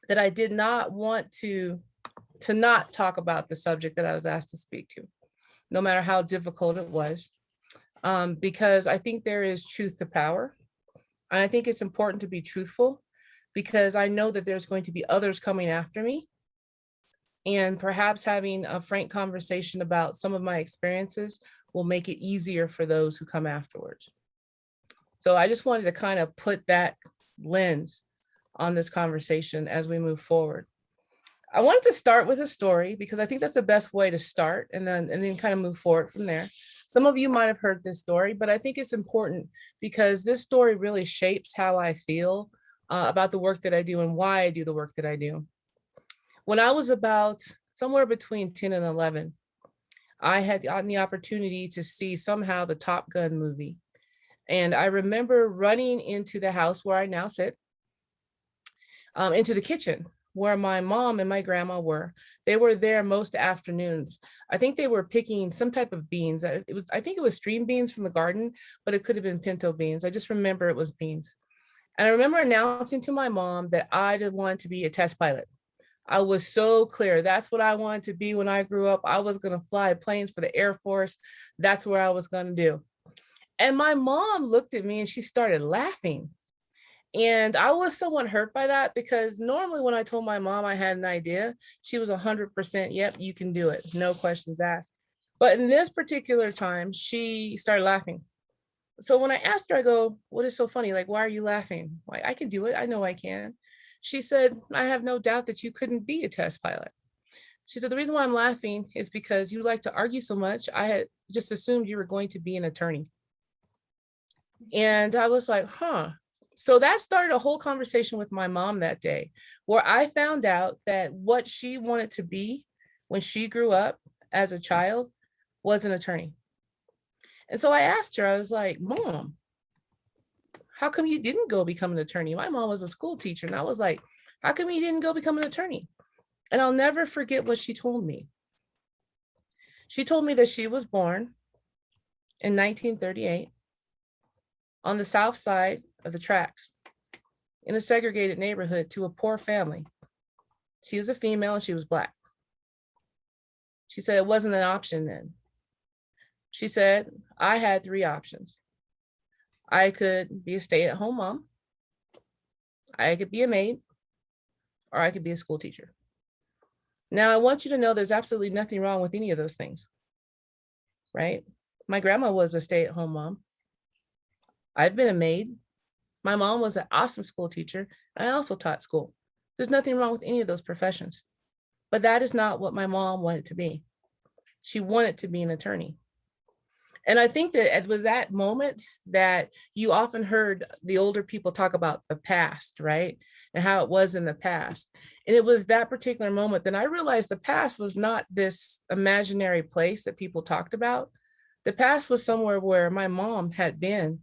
that I did not want to not talk about the subject that I was asked to speak to, no matter how difficult it was, because I think there is truth to power. And I think it's important to be truthful because I know that there's going to be others coming after me. And perhaps having a frank conversation about some of my experiences will make it easier for those who come afterwards. So I just wanted to kind of put that lens on this conversation as we move forward. I wanted to start with a story because I think that's the best way to start and then kind of move forward from there. Some of you might have heard this story, but I think it's important because this story really shapes how I feel about the work that I do and why I do the work that I do. When I was about somewhere between 10 and 11, I had gotten the opportunity to see somehow the Top Gun movie. And I remember running into the house where I now sit, into the kitchen where my mom and my grandma were. They were there most afternoons. I think they were picking some type of beans. I think it was string beans from the garden, but it could have been pinto beans. I just remember it was beans. And I remember announcing to my mom that I did want to be a test pilot. I was so clear. That's what I wanted to be when I grew up. I was going to fly planes for the Air Force. That's what I was going to do. And my mom looked at me and she started laughing. And I was somewhat hurt by that because normally when I told my mom I had an idea, she was 100%, yep, you can do it. No questions asked. But in this particular time, she started laughing. So when I asked her, I go, what is so funny? Like, why are you laughing? Like, I can do it. I know I can. She said, I have no doubt that you couldn't be a test pilot. She said, the reason why I'm laughing is because you like to argue so much. I had just assumed you were going to be an attorney. And I was like, huh. So that started a whole conversation with my mom that day, where I found out that what she wanted to be when she grew up as a child was an attorney. And so I asked her, I was like, Mom, how come you didn't go become an attorney? My mom was a school teacher. And I was like, how come you didn't go become an attorney? And I'll never forget what she told me. She told me that she was born in 1938 on the south side of the tracks in a segregated neighborhood to a poor family. She was a female and she was Black. She said it wasn't an option then. She said, I had three options. I could be a stay-at-home mom, I could be a maid, or I could be a school teacher. Now, I want you to know there's absolutely nothing wrong with any of those things, right? My grandma was a stay-at-home mom. I've been a maid. My mom was an awesome school teacher. I also taught school. There's nothing wrong with any of those professions, but that is not what my mom wanted to be. She wanted to be an attorney. And I think that it was that moment that you often heard the older people talk about the past, right? And how it was in the past. And it was that particular moment that I realized the past was not this imaginary place that people talked about. The past was somewhere where my mom had been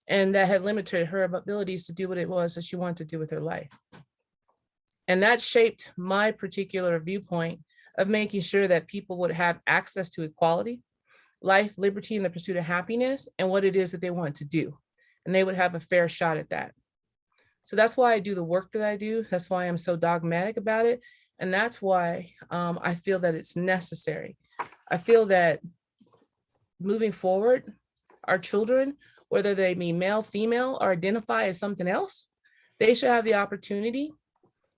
and that had limited her abilities to do what it was that she wanted to do with her life. And that shaped my particular viewpoint of making sure that people would have access to equality, life, liberty, and the pursuit of happiness, and what it is that they want to do. And they would have a fair shot at that. So that's why I do the work that I do. That's why I'm so dogmatic about it. And that's why I feel that it's necessary. I feel that moving forward, our children, whether they be male, female, or identify as something else, they should have the opportunity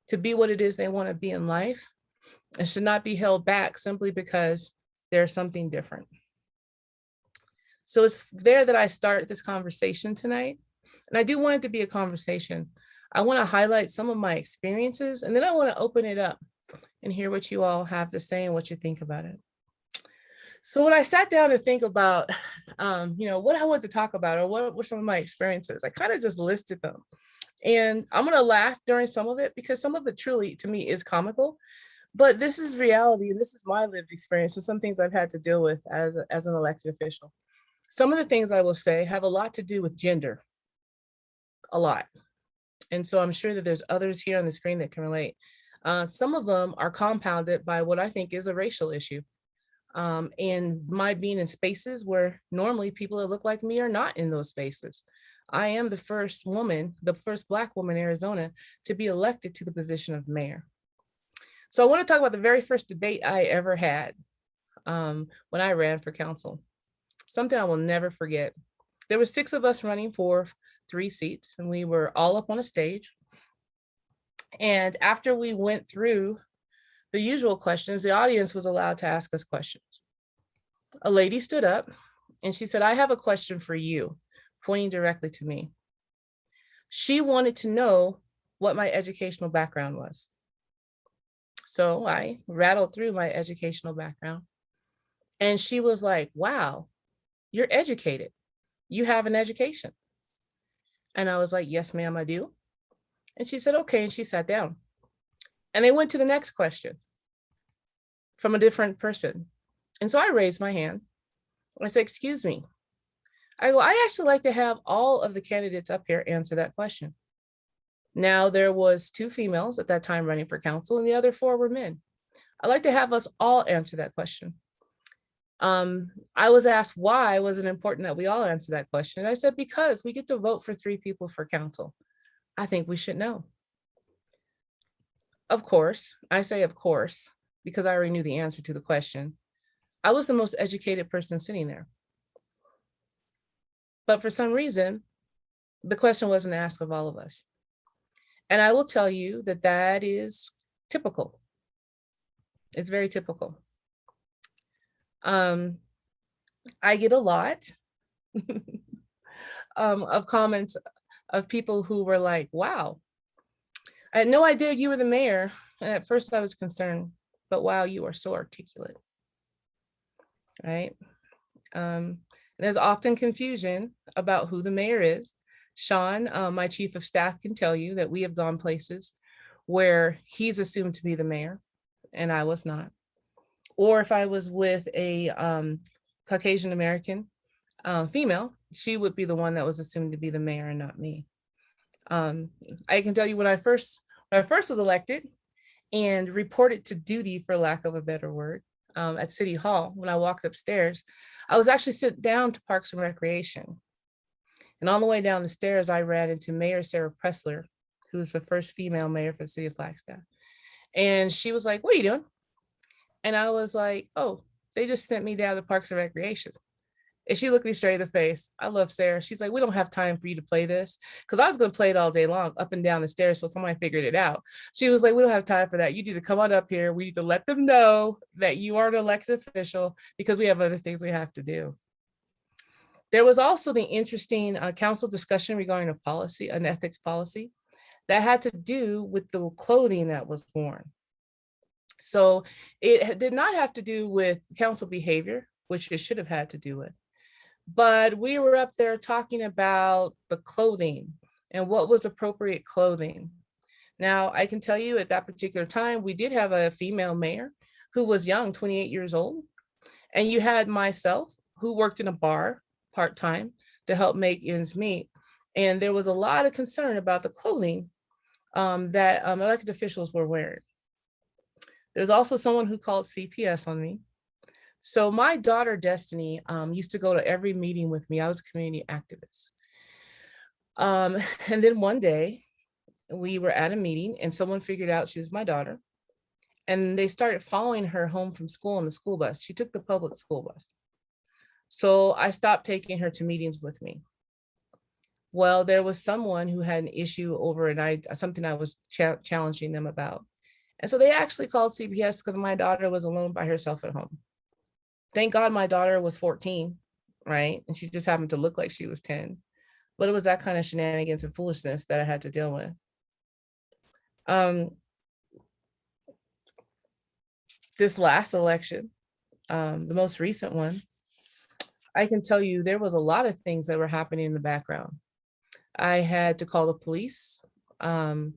to be what it is they want to be in life and should not be held back simply because they're something different. So it's there that I start this conversation tonight. And I do want it to be a conversation. I want to highlight some of my experiences, and then I want to open it up and hear what you all have to say and what you think about it. So when I sat down to think about, what I want to talk about or what were some of my experiences, I kind of just listed them. And I'm going to laugh during some of it because some of it truly, to me, is comical. But this is reality, and this is my lived experience and some things I've had to deal with as an elected official. Some of the things I will say have a lot to do with gender, a lot. And so I'm sure that there's others here on the screen that can relate. Some of them are compounded by what I think is a racial issue. And my being in spaces where normally people that look like me are not in those spaces. I am the first woman, the first Black woman in Arizona to be elected to the position of mayor. So I want to talk about the very first debate I ever had when I ran for council. Something I will never forget. There were 6 of us running for 3 seats, and we were all up on a stage. And after we went through the usual questions, the audience was allowed to ask us questions. A lady stood up and she said, "I have a question for you," pointing directly to me. She wanted to know what my educational background was. So I rattled through my educational background, and she was like, "Wow, you're educated. You have an education." And I was like, "Yes, ma'am, I do." And she said, "Okay." And she sat down. And they went to the next question from a different person. And so I raised my hand. I said, "Excuse me." I go, "I actually like to have all of the candidates up here answer that question." Now, there was 2 females at that time running for council, and the other 4 were men. I'd like to have us all answer that question. I was asked why was it important that we all answer that question. And I said, because we get to vote for 3 people for council. I think we should know. Of course, I say of course, because I already knew the answer to the question. I was the most educated person sitting there. But for some reason, the question wasn't asked of all of us. And I will tell you that that is typical. It's very typical. I get a lot of comments of people who were like, "Wow, I had no idea you were the mayor." And at first I was concerned, but wow, you are so articulate, right? There's often confusion about who the mayor is. Sean, my chief of staff, can tell you that we have gone places where he's assumed to be the mayor and I was not. Or if I was with a Caucasian American female, she would be the one that was assumed to be the mayor and not me. I can tell you when I first was elected and reported to duty, for lack of a better word, at City Hall, when I walked upstairs, I was actually sent down to Parks and Recreation. And on the way down the stairs, I ran into Mayor Sarah Pressler, who was the first female mayor for the city of Flagstaff. And she was like, "What are you doing?" And I was like, "Oh, they just sent me down to Parks and Recreation." And she looked me straight in the face. I love Sarah. She's like, "We don't have time for you to play this." Because I was going to play it all day long, up and down the stairs, so somebody figured it out. She was like, "We don't have time for that. You need to come on up here. We need to let them know that you are an elected official because we have other things we have to do." There was also the interesting council discussion regarding a policy, an ethics policy, that had to do with the clothing that was worn. So it did not have to do with council behavior, which it should have had to do with. But we were up there talking about the clothing and what was appropriate clothing. Now, I can tell you at that particular time, we did have a female mayor who was young, 28 years old. And you had myself, who worked in a bar part-time to help make ends meet. And there was a lot of concern about the clothing that elected officials were wearing. There's also someone who called CPS on me. So my daughter, Destiny, used to go to every meeting with me. I was a community activist. And then one day we were at a meeting and someone figured out she was my daughter. And they started following her home from school on the school bus. She took the public school bus. So I stopped taking her to meetings with me. Well, there was someone who had an issue over something I was challenging them about. And so they actually called CPS because my daughter was alone by herself at home. Thank God my daughter was 14, right? And she just happened to look like she was 10. But it was that kind of shenanigans and foolishness that I had to deal with. This last election, the most recent one, I can tell you there was a lot of things that were happening in the background. I had to call the police 3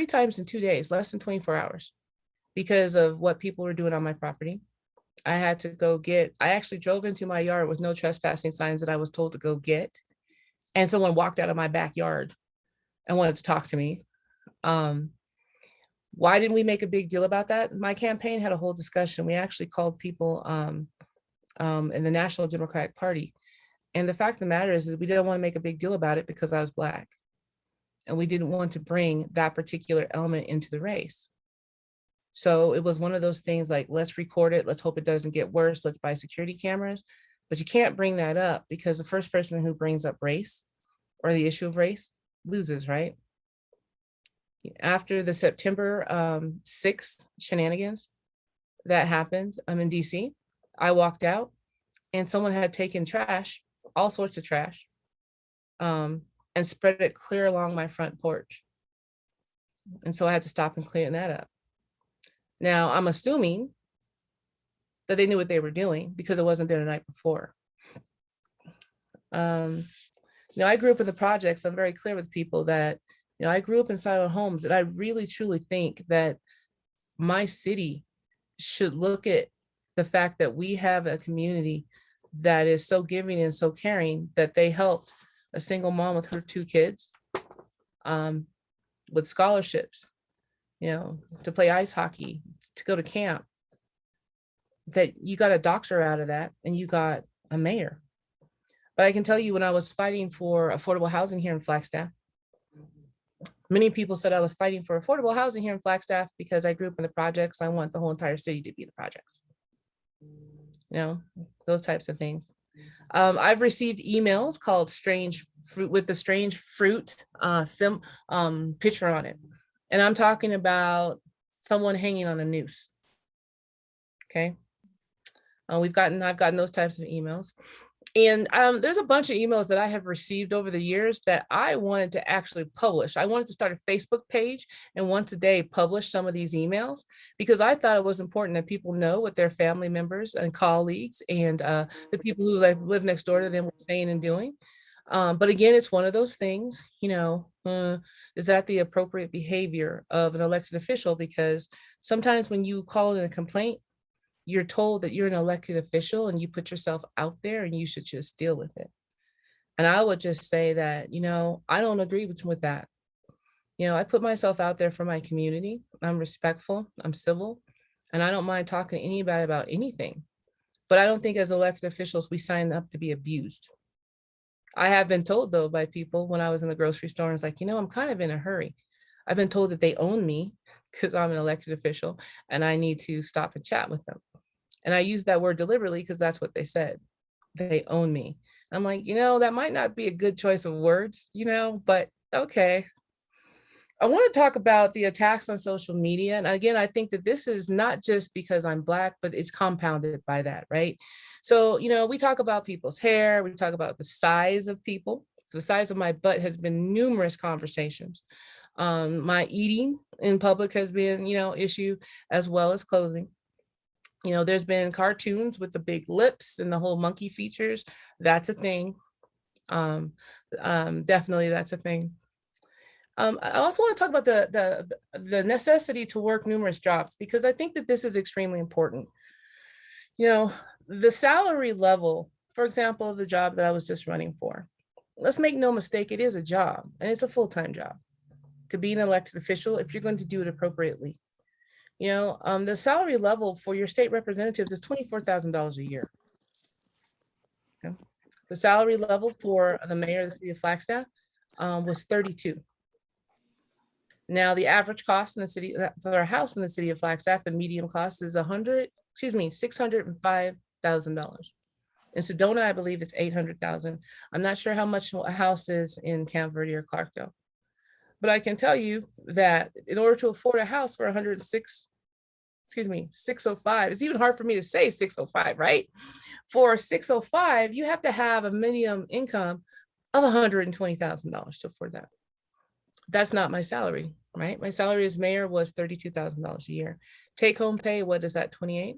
times in 2 days, less than 24 hours, because of what people were doing on my property. I had to I actually drove into my yard with no trespassing signs that I was told to go get. And someone walked out of my backyard and wanted to talk to me. Why didn't we make a big deal about that? My campaign had a whole discussion. We actually called people in the National Democratic Party And the fact of the matter is we didn't want to make a big deal about it because I was Black. And we didn't want to bring that particular element into the race. So it was one of those things like, let's record it. Let's hope it doesn't get worse. Let's buy security cameras. But you can't bring that up because the first person who brings up race or the issue of race loses, right? After the September 6th shenanigans that happened, I'm in DC. I walked out and someone had taken trash, all sorts of trash, and spread it clear along my front porch. And so I had to stop and clean that up. Now, I'm assuming that they knew what they were doing because it wasn't there the night before. I grew up in the projects. I'm very clear with people that, I grew up in silent homes, and I really, truly think that my city should look at the fact that we have a community that is so giving and so caring that they helped a single mom with her 2 kids with scholarships, to play ice hockey, to go to camp, that you got a doctor out of that and you got a mayor. But I can tell you, when I was fighting for affordable housing here in Flagstaff, many people said I was fighting for affordable housing here in Flagstaff because I grew up in the projects. I want the whole entire city to be the projects. Those types of things. I've received emails called strange fruit with the strange fruit picture on it. And I'm talking about someone hanging on a noose. Okay. I've gotten those types of emails. And there's a bunch of emails that I have received over the years that I wanted to actually publish. I wanted to start a Facebook page and once a day publish some of these emails because I thought it was important that people know what their family members and colleagues and the people who live next door to them were saying and doing. But again, it's one of those things, is that the appropriate behavior of an elected official? Because sometimes when you call in a complaint, you're told that you're an elected official and you put yourself out there and you should just deal with it. And I would just say that, I don't agree with that. I put myself out there for my community. I'm respectful, I'm civil, and I don't mind talking to anybody about anything. But I don't think as elected officials, we sign up to be abused. I have been told, though, by people when I was in the grocery store, and it's like, I'm kind of in a hurry. I've been told that they own me because I'm an elected official and I need to stop and chat with them. And I use that word deliberately because that's what they said. They own me. I'm like, that might not be a good choice of words, but okay. I want to talk about the attacks on social media. And again, I think that this is not just because I'm Black, but it's compounded by that, right? So, we talk about people's hair, we talk about the size of people. The size of my butt has been numerous conversations. My eating in public has been, issue, as well as clothing. There's been cartoons with the big lips and the whole monkey features. That's a thing. Definitely that's a thing. I also want to talk about the necessity to work numerous jobs, because I think that this is extremely important. The salary level, for example, of the job that I was just running for, let's make no mistake, it is a job and it's a full-time job to be an elected official if you're going to do it appropriately. The salary level for your state representatives is $24,000 a year. Okay. The salary level for the mayor of the city of Flagstaff was 32. Now, the average cost in the city for a house in the city of Flagstaff, the medium cost is $605,000. In Sedona, I believe it's $800,000. I'm not sure how much a house is in Camp Verde or Clarkdale, but I can tell you that in order to afford a house for 605, it's even hard for me to say 605, right? For 605, you have to have a minimum income of $120,000 to afford that. That's not my salary, right? My salary as mayor was $32,000 a year. Take home pay, what is that, 28?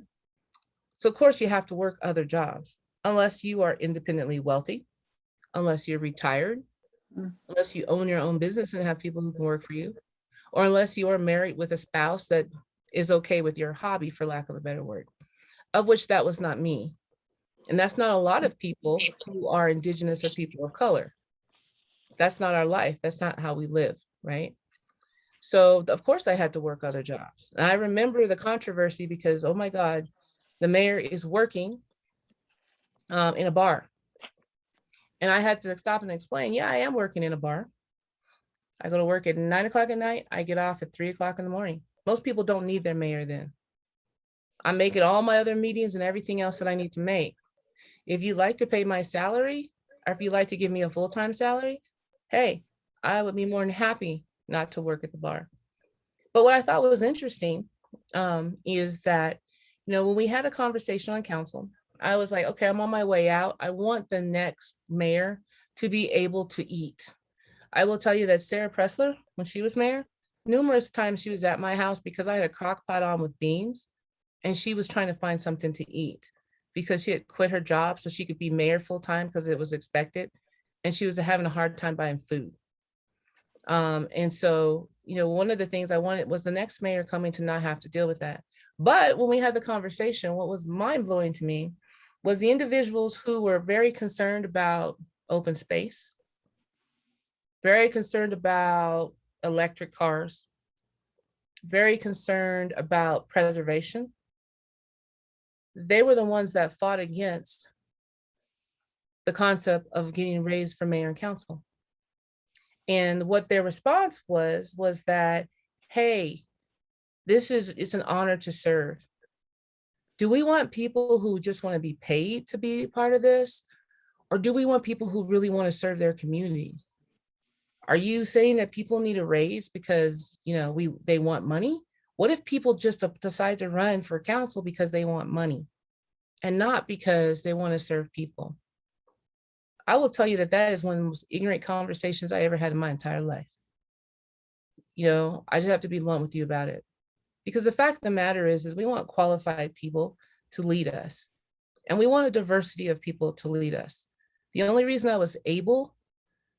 So of course you have to work other jobs unless you are independently wealthy, unless you're retired, unless you own your own business and have people who can work for you, or unless you are married with a spouse that is okay with your hobby, for lack of a better word, of which that was not me. And that's not a lot of people who are indigenous or people of color. That's not our life. That's not how we live, right? So of course I had to work other jobs. And I remember the controversy because, oh my God, the mayor is working in a bar. And I had to stop and explain, yeah, I am working in a bar. I go to work at 9 o'clock at night. I get off at 3 o'clock in the morning. Most people don't need their mayor then. I'm making all my other meetings and everything else that I need to make. If you'd like to pay my salary, or if you'd like to give me a full-time salary, hey, I would be more than happy not to work at the bar. But what I thought was interesting is that, when we had a conversation on council, I was like, okay, I'm on my way out. I want the next mayor to be able to eat. I will tell you that Sarah Pressler, when she was mayor, numerous times she was at my house because I had a crock pot on with beans and she was trying to find something to eat because she had quit her job so she could be mayor full time because it was expected. And she was having a hard time buying food. And so, one of the things I wanted was the next mayor coming to not have to deal with that. But when we had the conversation, what was mind blowing to me was the individuals who were very concerned about open space, very concerned about electric cars, very concerned about preservation. They were the ones that fought against the concept of getting raised for mayor and council. And what their response was that, hey, it's an honor to serve. Do we want people who just want to be paid to be part of this? Or do we want people who really want to serve their communities? Are you saying that people need a raise because, they want money? What if people just decide to run for council because they want money and not because they want to serve people? I will tell you that is one of the most ignorant conversations I ever had in my entire life. I just have to be blunt with you about it. Because the fact of the matter is we want qualified people to lead us. And we want a diversity of people to lead us. The only reason I was able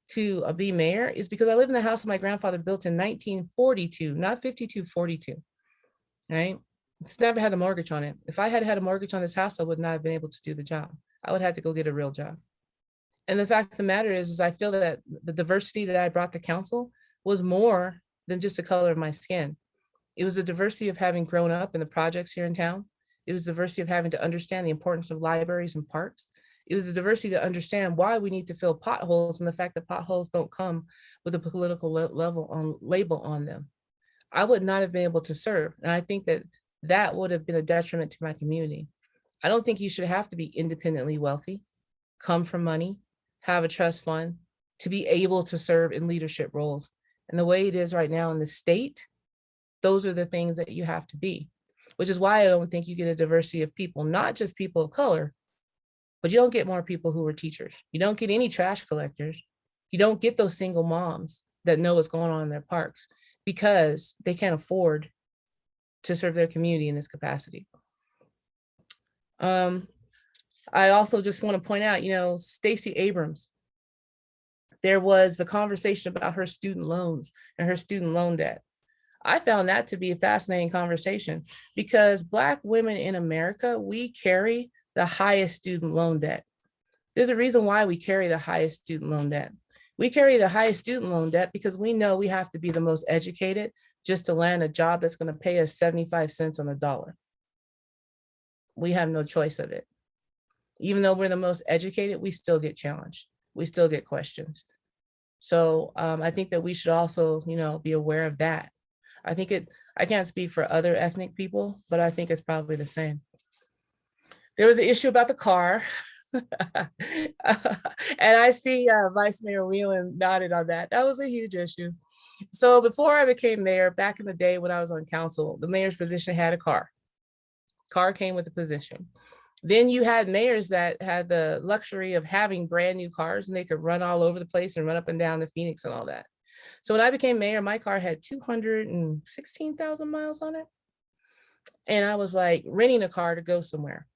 to be mayor is because I live in the house my grandfather built in 1942, not 52, 42, right? It's never had a mortgage on it. If I had had a mortgage on this house, I would not have been able to do the job. I would have to go get a real job. And the fact of the matter is I feel that the diversity that I brought to council was more than just the color of my skin. It was the diversity of having grown up in the projects here in town. It was the diversity of having to understand the importance of libraries and parks. It was the diversity to understand why we need to fill potholes and the fact that potholes don't come with a political label on them. I would not have been able to serve. And I think that would have been a detriment to my community. I don't think you should have to be independently wealthy, come from money, have a trust fund to be able to serve in leadership roles. And the way it is right now in the state, those are the things that you have to be, which is why I don't think you get a diversity of people, not just people of color, but you don't get more people who are teachers. You don't get any trash collectors. You don't get those single moms that know what's going on in their parks because they can't afford to serve their community in this capacity. I also just want to point out, Stacey Abrams, there was the conversation about her student loans and her student loan debt. I found that to be a fascinating conversation because Black women in America, we carry the highest student loan debt. There's a reason why we carry the highest student loan debt. We carry the highest student loan debt because we know we have to be the most educated just to land a job that's going to pay us 75 cents on the dollar. We have no choice of it. Even though we're the most educated, we still get challenged. We still get questions. So I think that we should also, be aware of that. I can't speak for other ethnic people, but I think it's probably the same. There was an issue about the car. And I see Vice Mayor Whelan nodded on that. That was a huge issue. So before I became mayor, back in the day when I was on council, the mayor's position had a car. Car came with the position. Then you had mayors that had the luxury of having brand new cars and they could run all over the place and run up and down the Phoenix and all that. So when I became mayor, my car had 216,000 miles on it. And I was like renting a car to go somewhere.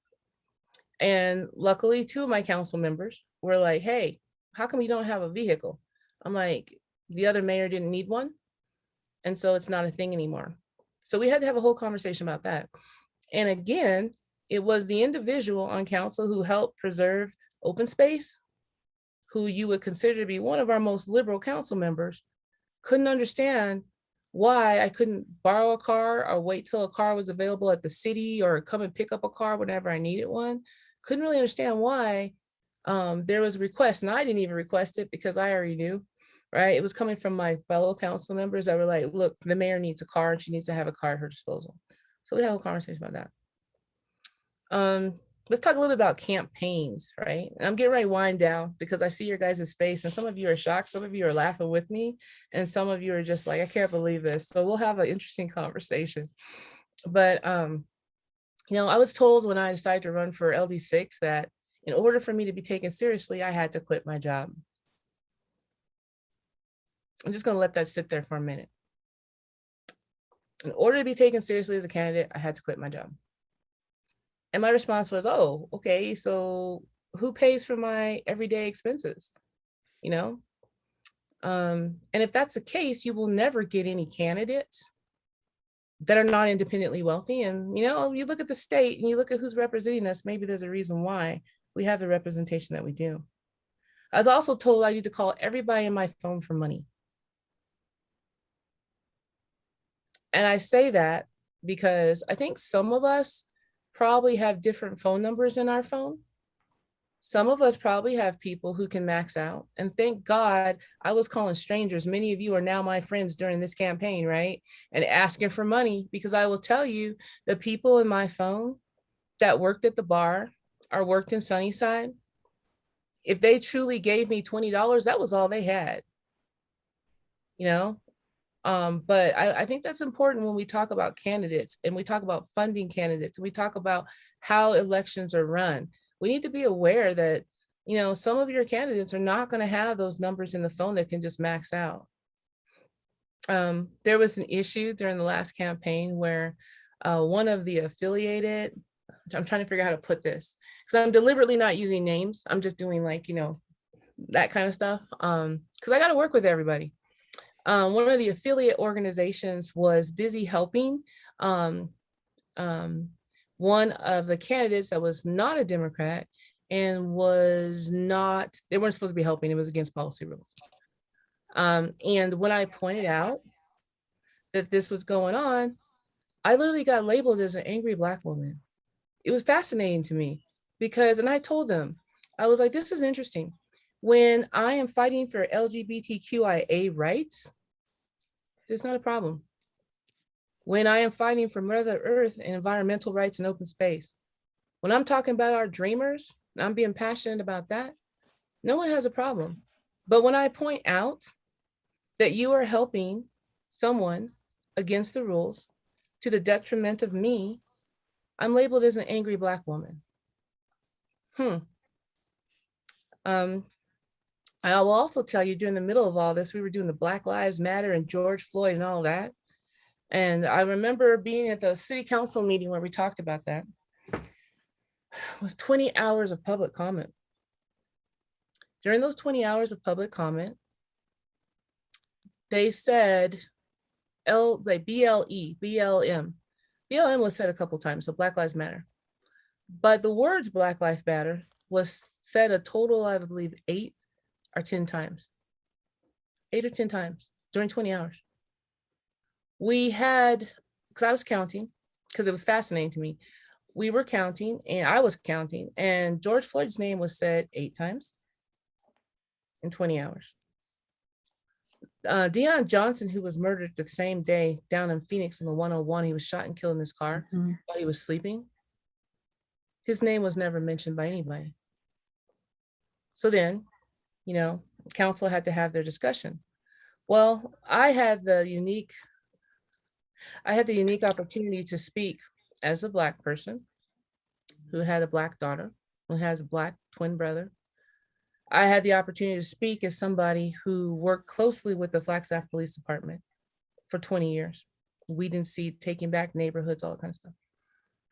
And luckily, two of my council members were like, hey, how come you don't have a vehicle? I'm like, the other mayor didn't need one. And so it's not a thing anymore. So we had to have a whole conversation about that. And again, it was the individual on council who helped preserve open space, who you would consider to be one of our most liberal council members, couldn't understand why I couldn't borrow a car or wait till a car was available at the city or come and pick up a car whenever I needed one. Couldn't really understand why there was a request, and I didn't even request it because I already knew, right? It was coming from my fellow council members that were like, look, the mayor needs a car and she needs to have a car at her disposal. So we had a whole conversation about that. Let's talk a little bit about campaigns, right? And I'm getting ready to wind down because I see your guys' face, and some of you are shocked, some of you are laughing with me, and some of you are just like, I can't believe this. So we'll have an interesting conversation. But you know, I was told when I decided to run for LD6 that in order for me to be taken seriously, I had to quit my job. I'm just going to let that sit there for a minute. In order to be taken seriously as a candidate, I had to quit my job. And my response was, oh, okay, so who pays for my everyday expenses? You know? And if that's the case, you will never get any candidates that are not independently wealthy. And, you know, you look at the state and you look at who's representing us, maybe there's a reason why we have the representation that we do. I was also told I need to call everybody in my phone for money. And I say that because I think some of us probably have different phone numbers in our phone. Some of us probably have people who can max out. And thank God I was calling strangers. Many of you are now my friends during this campaign, right? And asking for money, because I will tell you, the people in my phone that worked at the bar or worked in Sunnyside, if they truly gave me $20, that was all they had, you know? But I think that's important when we talk about candidates and we talk about funding candidates and we talk about how elections are run. We need to be aware that, you know, some of your candidates are not going to have those numbers in the phone that can just max out. There was an issue during the last campaign where one of the affiliated, I'm trying to figure out how to put this because I'm deliberately not using names. I'm just doing like, you know, that kind of stuff because I got to work with everybody. One of the affiliate organizations was busy helping one of the candidates that was not a Democrat and was not, they weren't supposed to be helping, it was against policy rules. And when I pointed out that this was going on, I literally got labeled as an angry Black woman. It was fascinating to me because, and I told them, I was like, this is interesting. When I am fighting for LGBTQIA rights, there's not a problem. When I am fighting for Mother Earth and environmental rights and open space, when I'm talking about our dreamers, and I'm being passionate about that, no one has a problem. But when I point out that you are helping someone against the rules to the detriment of me, I'm labeled as an angry Black woman. I will also tell you, during the middle of all this, we were doing the Black Lives Matter and George Floyd and all that. And I remember being at the city council meeting where we talked about that. It was 20 hours of public comment. During those 20 hours of public comment, they said BLE, BLM. BLM was said a couple times, so Black Lives Matter. But the words Black Lives Matter was said a total, I believe, 8 or 10 times. 8 or 10 times during 20 hours. We had, because I was counting, because it was fascinating to me. We were counting and I was counting, and George Floyd's name was said 8 times in 20 hours. Deion Johnson, who was murdered the same day down in Phoenix in the 101, he was shot and killed in his car while he was sleeping. His name was never mentioned by anybody. So then, you know, council had to have their discussion. Well, I had the unique opportunity to speak as a Black person who had a Black daughter, who has a Black twin brother. I had the opportunity to speak as somebody who worked closely with the Flagstaff Police Department for 20 years. We didn't see taking back neighborhoods, all that kind of stuff.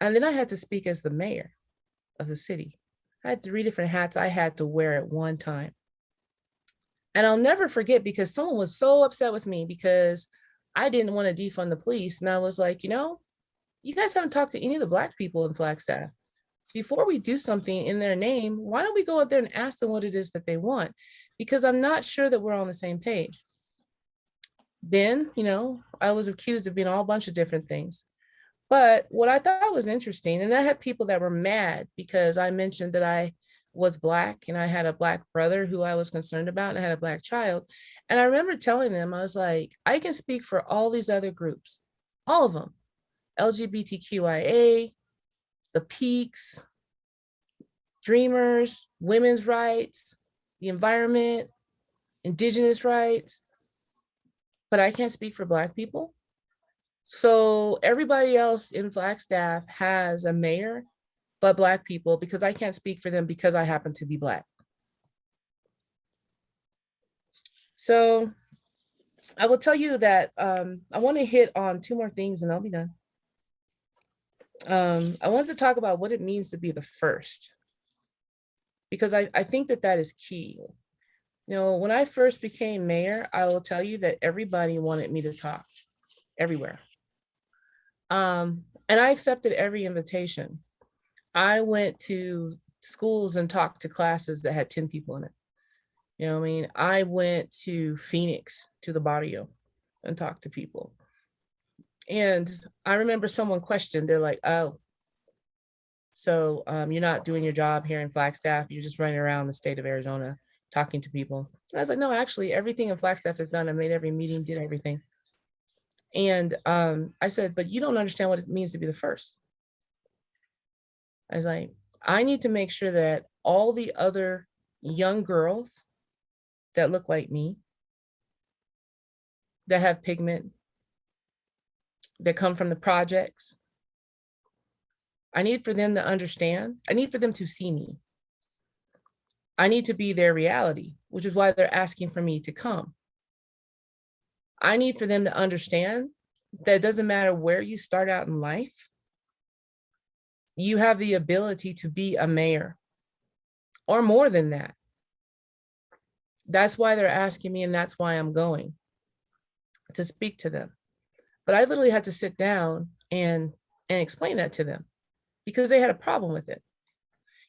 And then I had to speak as the mayor of the city. I had 3 different hats I had to wear at one time. And I'll never forget, because someone was so upset with me because I didn't want to defund the police. And I was like, you know, you guys haven't talked to any of the Black people in Flagstaff. Before we do something in their name, why don't we go out there and ask them what it is that they want? Because I'm not sure that we're on the same page. Then, you know, I was accused of being all a bunch of different things. But what I thought was interesting, and I had people that were mad because I mentioned that I was Black, and I had a Black brother who I was concerned about, and I had a Black child. And I remember telling them, I was like, I can speak for all these other groups, all of them, LGBTQIA, the peaks, dreamers, women's rights, the environment, indigenous rights, but I can't speak for Black people. So everybody else in Flagstaff has a mayor, but Black people, because I can't speak for them because I happen to be Black. So I will tell you that I want to hit on 2 more things and I'll be done. I wanted to talk about what it means to be the first, because I think that that is key. You know, when I first became mayor, I will tell you that everybody wanted me to talk everywhere. And I accepted every invitation. I went to schools and talked to classes that had 10 people in it. You know what I mean? I went to Phoenix, to the barrio, and talked to people. And I remember someone questioned, they're like, oh, so you're not doing your job here in Flagstaff, you're just running around the state of Arizona talking to people. And I was like, no, actually, everything in Flagstaff is done. I made every meeting, did everything. And I said, but you don't understand what it means to be the first. I was like, I need to make sure that all the other young girls that look like me, that have pigment, that come from the projects, I need for them to understand. I need for them to see me. I need to be their reality, which is why they're asking for me to come. I need for them to understand that it doesn't matter where you start out in life, you have the ability to be a mayor or more than that. That's why they're asking me, and that's why I'm going to speak to them. But I literally had to sit down and explain that to them because they had a problem with it.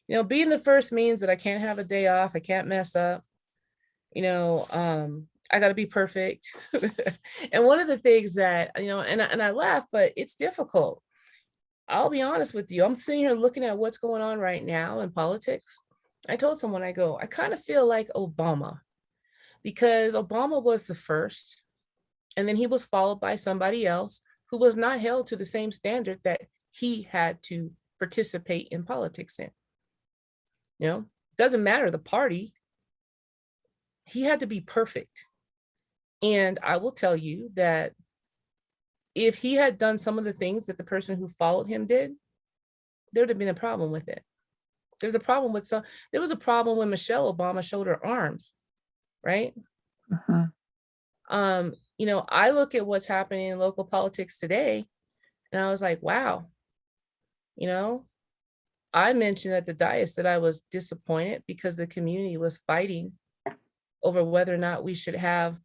You know, being the first means that I can't have a day off, I can't mess up, you know, I got to be perfect. And one of the things that, you know, and I laugh, but it's difficult. I'll be honest with you. I'm sitting here looking at what's going on right now in politics. I told someone, I go, I kind of feel like Obama, because Obama was the first, and then he was followed by somebody else who was not held to the same standard that he had to participate in politics in. You know, doesn't matter the party. He had to be perfect. And I will tell you that if he had done some of the things that the person who followed him did, there would have been a problem with it. There was a problem when Michelle Obama showed her arms, right? You know, I look at what's happening in local politics today, and I was like, wow, you know, I mentioned at the dais that I was disappointed because the community was fighting over whether or not we should have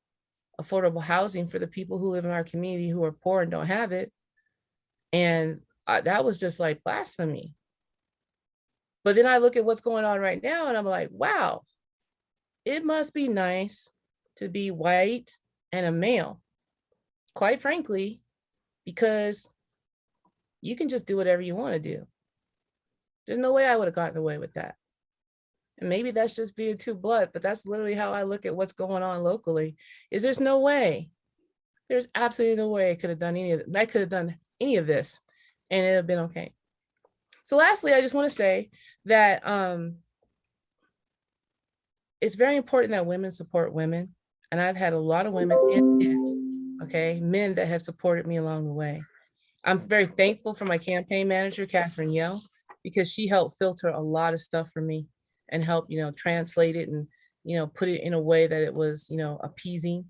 affordable housing for the people who live in our community who are poor and don't have it. And that was just like blasphemy. But then I look at what's going on right now and I'm like, wow, it must be nice to be white and a male, quite frankly, because you can just do whatever you want to do. There's no way I would have gotten away with that. And maybe that's just being too blunt, but that's literally how I look at what's going on locally. Is there's no way. There's absolutely no way I could have done any of it. I could have done any of this and it'd have been okay. So lastly, I just want to say that it's very important that women support women. And I've had a lot of women and men, okay, men that have supported me along the way. I'm very thankful for my campaign manager, Catherine Yell, because she helped filter a lot of stuff for me and help, you know, translate it and, you know, put it in a way that it was, you know, appeasing,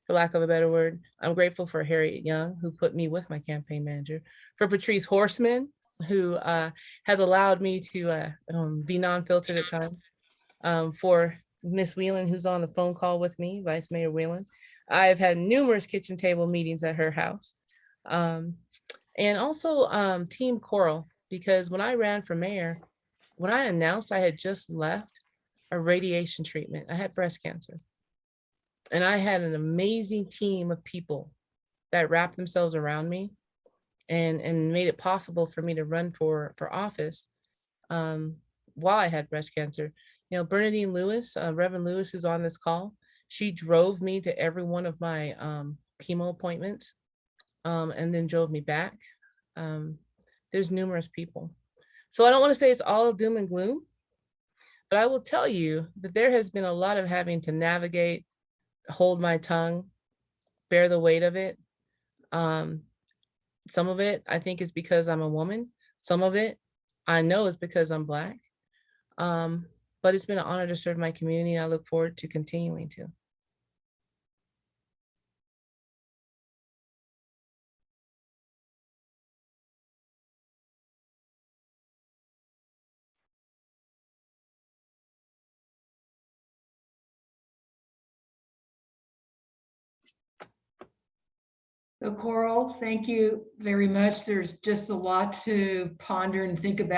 for lack of a better word. I'm grateful for Harriet Young, who put me with my campaign manager, for Patrice Horseman, who has allowed me to be non-filtered at times, for Miss Whelan, who's on the phone call with me, Vice Mayor Whelan. I've had numerous kitchen table meetings at her house. And also Team Coral, because when I ran for mayor, when I announced I had just left a radiation treatment, I had breast cancer. And I had an amazing team of people that wrapped themselves around me and made it possible for me to run for office. while I had breast cancer. You know, Bernadine Lewis, Reverend Lewis, who's on this call, she drove me to every one of my chemo appointments, and then drove me back. Um, there's numerous people. So I don't want to say it's all doom and gloom, but I will tell you that there has been a lot of having to navigate, hold my tongue, bear the weight of it. Um, some of it I think is because I'm a woman. Some of it I know is because I'm Black. Um, but it's been an honor to serve my community. I look forward to continuing to. So Coral, thank you very much. There's just a lot to ponder and think about.